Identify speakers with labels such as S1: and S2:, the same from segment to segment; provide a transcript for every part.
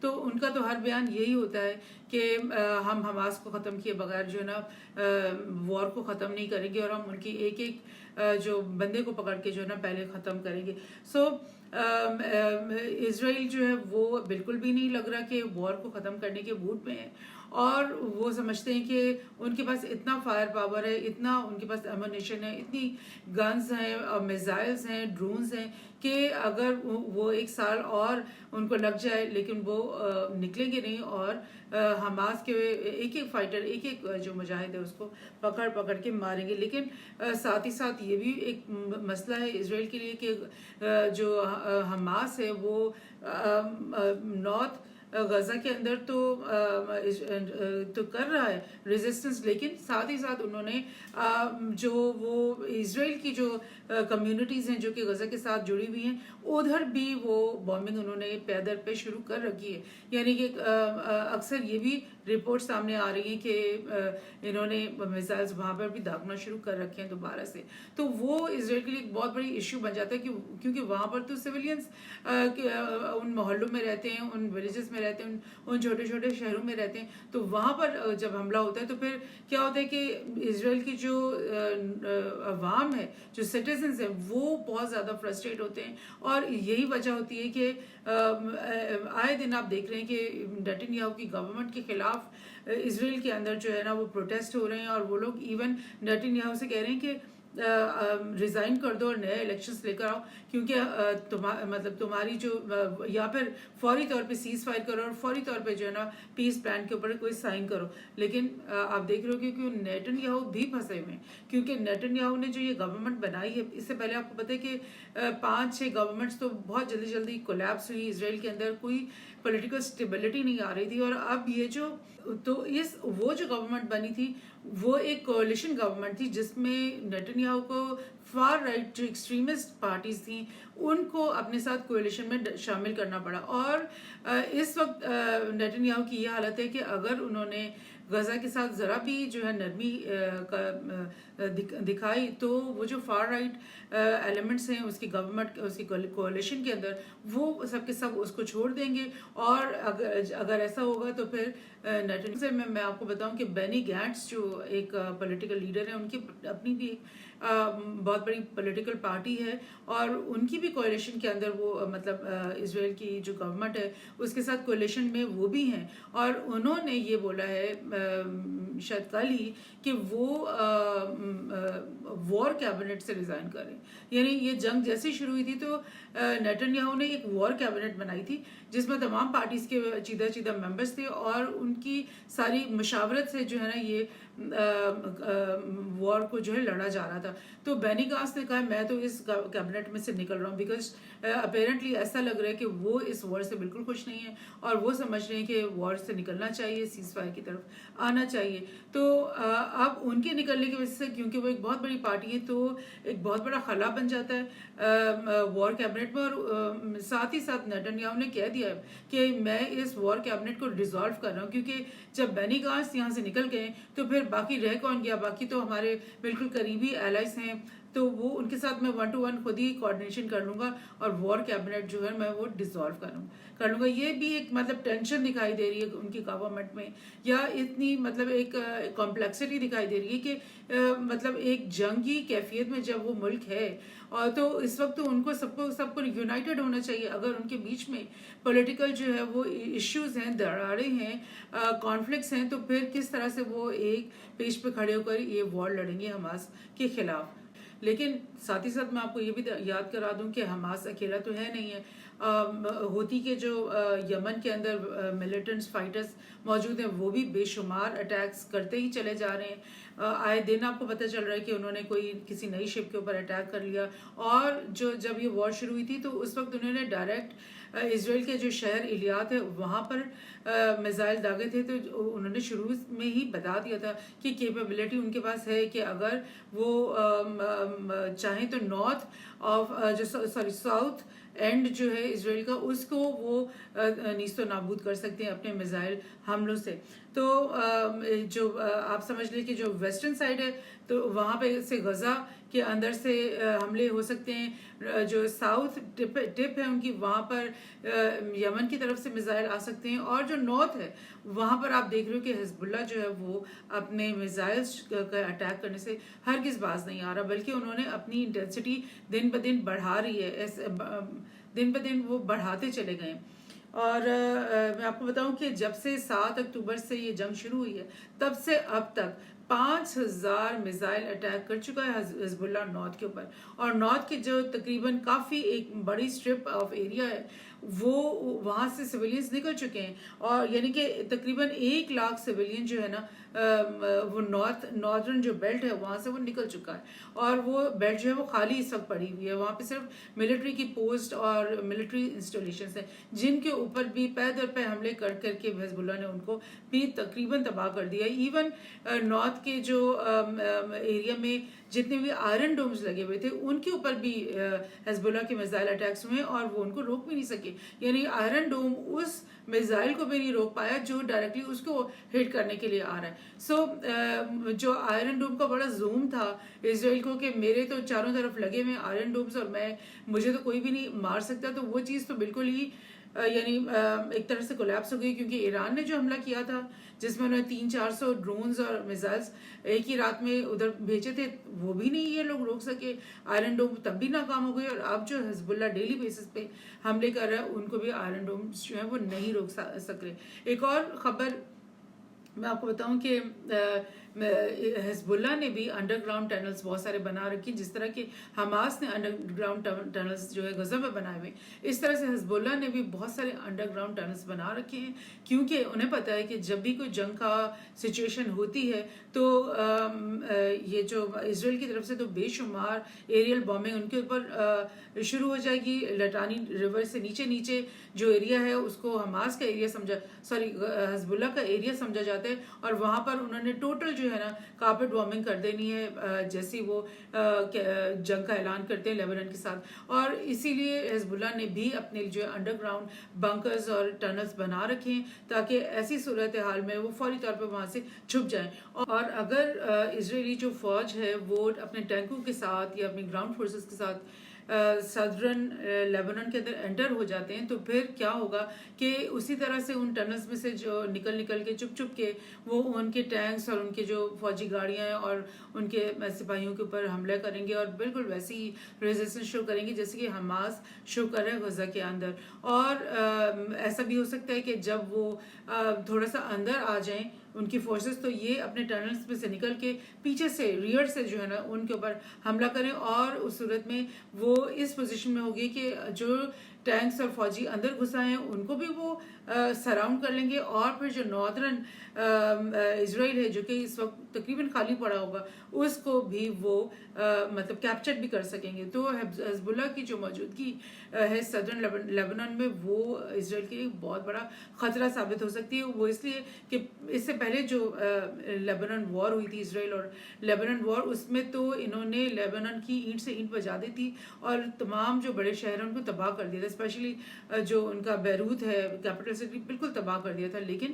S1: تو ان کا تو ہر بیان یہی ہوتا ہے کہ ہم حماس کو ختم کیے بغیر جو ہے نا وار کو ختم نہیں کریں گے، اور ہم ان کی ایک ایک جو بندے کو پکڑ کے جو ہے نا پہلے ختم کریں گے. سو اسرائیل جو ہے وہ بالکل بھی نہیں لگ رہا کہ وار کو ختم کرنے کے موڈ میں ہے، اور وہ سمجھتے ہیں کہ ان کے پاس اتنا فائر پاور ہے، اتنا ان کے پاس ایمونیشن ہے، اتنی گنز ہیں اور میزائلز ہیں، ڈرونز ہیں، کہ اگر وہ 1 سال اور ان کو لگ جائے لیکن وہ نکلیں گے نہیں، اور حماس کے ایک ایک فائٹر، ایک ایک جو مجاہد ہے اس کو پکڑ پکڑ کے ماریں گے. لیکن ساتھ ہی ساتھ یہ بھی ایک مسئلہ ہے اسرائیل کے لیے کہ جو حماس ہے وہ نارتھ غزہ کے اندر تو کر رہا ہے ریزسٹنس، لیکن ساتھ ہی ساتھ انہوں نے جو وہ اسرائیل کی جو کمیونٹیز ہیں جو کہ غزہ کے ساتھ جڑی ہوئی ہیں، ادھر بھی وہ بامبنگ انہوں نے پیدر پہ شروع کر رکھی ہے. یعنی کہ اکثر یہ بھی رپورٹ سامنے آ رہی ہیں کہ انہوں نے میزائلز وہاں پر بھی داغنا شروع کر رکھے ہیں دوبارہ سے. تو وہ اسرائیل کے لیے ایک بہت بڑی ایشو بن جاتا ہے کیونکہ وہاں پر تو سویلینز ان محلوں میں رہتے ہیں، ان ولیجز میں رہتے ہیں، ان چھوٹے چھوٹے شہروں میں رہتے ہیں. تو وہاں پر جب حملہ ہوتا ہے تو پھر کیا ہوتا ہے کہ اسرائیل کی جو عوام ہے، جو سٹیزنز ہیں، وہ بہت زیادہ فرسٹریٹ ہوتے ہیں. اور یہی وجہ ہوتی ہے کہ آئے دن آپ دیکھ رہے ہیں کہ نیتن یاہو کی گورنمنٹ کے خلاف اسرائیل کے اندر جو ہے نا وہ پروٹیسٹ ہو رہے ہیں، اور وہ لوگ ایون نیتن یاہو سے کہہ رہے ہیں کہ ریزائن کر دو اور نئے الیکشنز لے کر آؤ، کیونکہ مطلب تمہاری جو یا پھر فوری طور پہ سیز فائر کرو اور فوری طور پہ جو ہے نا پیس پلان کے اوپر کوئی سائن کرو. لیکن آپ دیکھ رہے ہو کہ نیتن یاہو بھی پھنسے ہوئے ہیں، کیونکہ نیتن یاہو نے جو یہ گورنمنٹ بنائی ہے، اس سے پہلے آپ کو پتہ ہے کہ 5-6 گورنمنٹس تو بہت جلدی جلدی کولیپس ہوئی، اسرائیل کے اندر کوئی پولیٹیکل اسٹیبلٹی نہیں آ رہی تھی. اور اب یہ جو وہ جو گورنمنٹ بنی تھی وہ ایک کولیشن گورنمنٹ تھی جس میں نیتن یاہو کو فار رائٹ جو ایکسٹریمسٹ پارٹیز تھیں ان کو اپنے ساتھ کولیشن میں شامل کرنا پڑا. اور اس وقت نیتن یاہو کی یہ حالت ہے کہ اگر انہوں نے غزہ کے ساتھ ذرا بھی جو ہے نرمی دکھائی تو وہ جو فار رائٹ ایلیمنٹس ہیں اس کی گورنمنٹ، اس کی کولیشن کے اندر، وہ سب کے سب اس کو چھوڑ دیں گے. اور اگر ایسا ہوگا تو پھر نیتن سے میں آپ کو بتاؤں کہ بینی گینٹس جو ایک پولیٹیکل لیڈر ہیں، ان کی اپنی بھی بہت بڑی پولیٹیکل پارٹی ہے، اور ان کی بھی کولیشن کے اندر وہ مطلب اسرائیل کی جو گورنمنٹ ہے اس کے ساتھ کولیشن میں وہ بھی ہیں. اور انہوں نے یہ بولا ہے شاید کل ہی کہ وہ وار کیبنٹ سے ریزائن کریں. یعنی یہ جنگ جیسے شروع ہوئی تھی تو نیتن یاہو نے ایک وار کیبنٹ بنائی تھی جس میں تمام پارٹیز کے چیدہ ممبرس تھے، اور ان کی ساری مشاورت سے جو ہے نا یہ وار کو جو ہے لڑا جا رہا تھا. تو بینی گانٹس نے کہا میں تو اس کیبنٹ میں سے نکل رہا ہوں، بیکاز اپیرنٹلی ایسا لگ رہا ہے کہ وہ اس وار سے بالکل خوش نہیں ہیں، اور وہ سمجھ رہے ہیں کہ وار سے نکلنا چاہیے، سیز فائر کی طرف آنا چاہیے. تو اب ان کے نکلنے کی وجہ سے، کیونکہ وہ ایک بہت بڑی پارٹی ہے، تو ایک بہت بڑا خلا بن جاتا ہے وار کیبنٹ میں. اور ساتھ ہی ساتھ نیتن یاہو نے کہہ دیا ہے کہ میں اس وار کیبنٹ کو ڈیزالو کر رہا ہوں، کیونکہ جب بینی گانٹس یہاں سے نکل گئے تو پھر باقی رہ کون گیا؟ باقی تو ہمارے بالکل قریبی الائز ہیں، تو وہ ان کے ساتھ میں 1 to 1 خود ہی کوآرڈینیشن کر لوں گا اور وار کیبنٹ جو ہے میں وہ ڈیزالو کر لوں گا. یہ بھی ایک مطلب ٹینشن دکھائی دے رہی ہے ان کی گورنمنٹ میں، یا اتنی مطلب ایک کمپلیکسٹی دکھائی دے رہی ہے کہ مطلب ایک جنگی کیفیت میں جب وہ ملک ہے، اور تو اس وقت تو ان کو سب کو یونائٹڈ ہونا چاہیے. اگر ان کے بیچ میں پولیٹیکل جو ہے وہ ایشوز ہیں، دراڑیں ہیں، کانفلکٹس ہیں، تو پھر کس طرح سے وہ ایک پیج پہ کھڑے ہو کر یہ وار لڑیں گے حماس کے خلاف. لیکن ساتھ ہی ساتھ میں آپ کو یہ بھی یاد کرا دوں کہ حماس اکیلا تو ہے نہیں ہے. ہوتی کے جو یمن کے اندر ملیٹنٹس فائٹرز موجود ہیں وہ بھی بے شمار اٹیکس کرتے ہی چلے جا رہے ہیں. آئے دن آپ کو پتہ چل رہا ہے کہ انہوں نے کسی نئی شپ کے اوپر اٹیک کر لیا. اور جب یہ وار شروع ہوئی تھی تو اس وقت انہوں نے ڈائریکٹ اسرائیل کے جو شہر ایلیات ہے وہاں پر میزائل داغے تھے. تو انہوں نے شروع میں ہی بتا دیا تھا کہ کیپیبلٹی ان کے پاس ہے کہ اگر وہ چاہیں تو ساؤتھ اینڈ جو ہے اسرائیل کا، اس کو وہ نیست و نابود کر سکتے ہیں اپنے میزائل حملوں سے. تو جو آپ سمجھ لیں کہ جو ویسٹرن سائڈ ہے تو وہاں پہ سے غزہ کہ اندر سے حملے ہو سکتے ہیں. جو ساؤتھ ٹپ ہے ان کی, وہاں پر یمن کی طرف سے میزائل آ سکتے ہیں, اور جو نارتھ ہے وہاں پر آپ دیکھ رہے ہو کہ حزب اللہ جو ہے وہ اپنے میزائلز کا اٹیک کرنے سے ہرگز باز نہیں آ رہا, بلکہ انہوں نے اپنی انٹینسٹی دن بدن بڑھا رہی ہے, دن بدن وہ بڑھاتے چلے گئے. اور میں آپ کو بتاؤں کہ جب سے 7 اکتوبر سے یہ جنگ شروع ہوئی ہے تب سے اب تک 5000 میزائل اٹیک کر چکا ہے حزب اللہ نارتھ کے اوپر, اور نارتھ کی جو تقریباً کافی ایک بڑی اسٹرپ آف ایریا ہے وہ وہاں سے سویلینز نکل چکے ہیں, اور یعنی کہ تقریباً 1 لاکھ سویلین جو ہے نا وہ ناردرن جو بیلٹ ہے وہاں سے وہ نکل چکا ہے, اور وہ بیلٹ جو ہے وہ خالی اس وقت پڑی ہوئی ہے. وہاں پہ صرف ملٹری کی پوسٹ اور ملٹری انسٹالیشنز ہیں جن کے اوپر بھی پے در پے حملے کر کے حزب اللہ نے ان کو بھی تقریباً تباہ کر دیا. ایون نارتھ کے جو ایریا میں جتنے بھی آئرن ڈومز لگے ہوئے تھے ان کے اوپر بھی حزب اللہ کے میزائل اٹیکس ہوئے اور وہ ان کو روک بھی نہیں سکے. یعنی آئرن ڈوم اس میزائل کو بھی نہیں روک پایا جو ڈائریکٹلی اس کو ہٹ کرنے کے لیے آ رہا ہے. سو جو آئرن ڈوم کا بڑا زوم تھا اسرائیل کو کہ میرے تو چاروں طرف لگے ہوئے آئرن ڈومز اور مجھے تو کوئی بھی نہیں مار سکتا, تو وہ چیز تو بالکل ہی یعنی ایک طرح سے کولیپس ہو گئی, کیونکہ ایران نے جو حملہ کیا تھا جس میں انہوں نے 300-400 ڈرونز اور میزائلز ایک ہی رات میں ادھر بھیجے تھے, وہ بھی نہیں یہ لوگ روک سکے. آئرن ڈوم تب بھی ناکام ہو گئے, اور اب جو حزب اللہ ڈیلی بیسس پہ حملے کر رہا ہے ان کو بھی آئرن ڈوم جو ہے وہ نہیں روک سک رہے. ایک اور خبر میں آپ کو بتاؤں کہ حزب اللہ نے بھی انڈر گراؤنڈ ٹنلز بہت سارے بنا رکھے, جس طرح کہ حماس نے انڈر گراؤنڈ ٹنلز جو ہے غزہ میں بنائے ہوئے, اس طرح سے حزب اللہ نے بھی بہت سارے انڈر گراؤنڈ ٹنلز بنا رکھے ہیں, کیونکہ انہیں پتہ ہے کہ جب بھی کوئی جنگ کا سچویشن ہوتی ہے تو یہ جو اسرائیل کی طرف سے تو بے شمار ایریل بامبنگ ان کے اوپر شروع ہو جائے گی. لٹانی ریور سے نیچے جو ایریا ہے اس کو حماس کا ایریا حزب اللہ کا ایریا سمجھا جاتا ہے, اور وہاں پر انہوں نے ٹوٹل جو ہے نا کارپیٹ بامبنگ کر دینی ہے جیسی وہ جنگ کا اعلان کرتے ہیں لیبنان کے ساتھ. اور اسی لیے حزب اللہ نے بھی اپنے جو انڈر گراؤنڈ بنکرز اور ٹنلز بنا رکھے ہیں تاکہ ایسی صورتحال میں وہ فوری طور پہ وہاں سے چھپ جائیں. اور اگر اسرائیلی جو فوج ہے وہ اپنے ٹینکوں کے ساتھ یا اپنی گراؤنڈ فورسز کے ساتھ صدرن لیبنان کے اندر انٹر ہو جاتے ہیں تو پھر کیا ہوگا کہ اسی طرح سے ان ٹنلز میں سے جو نکل کے چپ کے وہ ان کے ٹینکس اور ان کے جو فوجی گاڑیاں ہیں اور ان کے سپاہیوں کے اوپر حملہ کریں گے, اور بالکل ویسی ہی ریزسٹنس شو کریں گے جیسے کہ حماس شو کر رہا ہے غزہ کے اندر. اور ایسا بھی ہو سکتا ہے کہ جب وہ تھوڑا سا اندر آ جائیں ان کی فورسز تو یہ اپنے ٹنلز میں سے نکل کے پیچھے سے ریئر سے جو ہے نا ان کے اوپر حملہ کریں, اور اس صورت میں وہ اس پوزیشن میں ہوگی کہ جو ٹینکس اور فوجی اندر گھسا ہیں ان کو بھی وہ سراؤنڈ کر لیں گے, اور پھر جو ناردرن اسرائیل ہے جو کہ اس وقت تقریباً خالی پڑا ہوگا اس کو بھی وہ مطلب کیپچر بھی کر سکیں گے. تو حزب اللہ کی جو موجودگی ہے صدرن لیبنان میں وہ اسرائیل کے لیے بہت بڑا خطرہ ثابت ہو سکتی ہے. وہ اس لیے کہ اس سے پہلے جو لیبنان وار ہوئی تھی اسرائیل اور لیبنان وار, اس میں تو انہوں نے لیبنان کی اینٹ سے اینٹ بجا دی تھی اور تمام جو بڑے شہر ہیں ان کو تباہ کر دیا تھا, اسپیشلی جو ان کا بیروت ہے کیپٹل سٹی بالکل تباہ کر دیا تھا. لیکن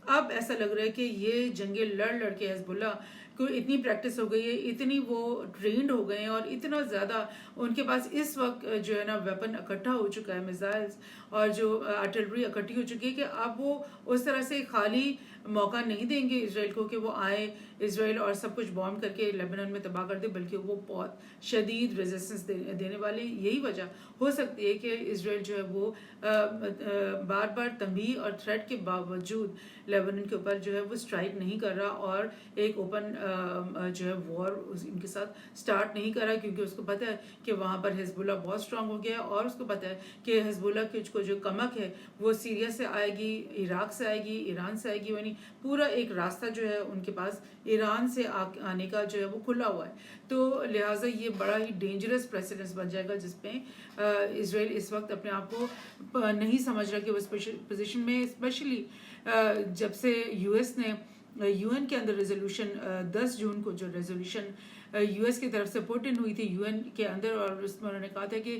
S1: اب ایسا لگ رہا ہے کہ یہ جنگیں لڑ کے حزب اللہ کو اتنی پریکٹس ہو گئی ہے, اتنی وہ ٹرینڈ ہو گئے ہیں اور اتنا زیادہ ان کے پاس اس وقت جو ہے نا ویپن اکٹھا ہو چکا ہے, میزائلز اور جو آرٹلری اکٹھی ہو چکی ہے کہ اب وہ اس طرح سے خالی موقع نہیں دیں گے اسرائیل کو کہ وہ آئے اسرائیل اور سب کچھ بام کر کے لیبنان میں تباہ کر دے, بلکہ وہ بہت شدید ریزسٹنس دینے والے. یہی وجہ ہو سکتی ہے کہ اسرائیل جو ہے وہ بار بار تنبیہ اور تھریٹ کے باوجود لیبنان کے اوپر جو ہے وہ سٹرائک نہیں کر رہا اور ایک اوپن جو ہے وار ان کے ساتھ سٹارٹ نہیں کر رہا, کیونکہ اس کو پتہ ہے کہ وہاں پر حزب اللہ بہت اسٹرانگ ہو گیا ہے, اور اس کو پتہ ہے کہ حزب اللہ کی کو جو کمک ہے وہ سیریا سے آئے گی, عراق سے آئے گی, ایران سے آئے گی, یعنی پورا ایک راستہ جو ہے ان کے پاس ایران سے آنے کا جو ہے وہ کھلا ہوا ہے. تو لہٰذا یہ بڑا ہی ڈینجرس پریسیڈنس بن جائے گا جس میں اسرائیل اس وقت اپنے آپ کو نہیں سمجھ رہا کہ وہ پوزیشن میں, اسپیشلی جب سے یو ایس نے یو این کے اندر ریزولوشن 10 جون کو جو ریزولوشن یو ایس کی طرف سے پٹ ان ہوئی تھی یو این کے اندر, اور اس میں انہوں نے کہا تھا کہ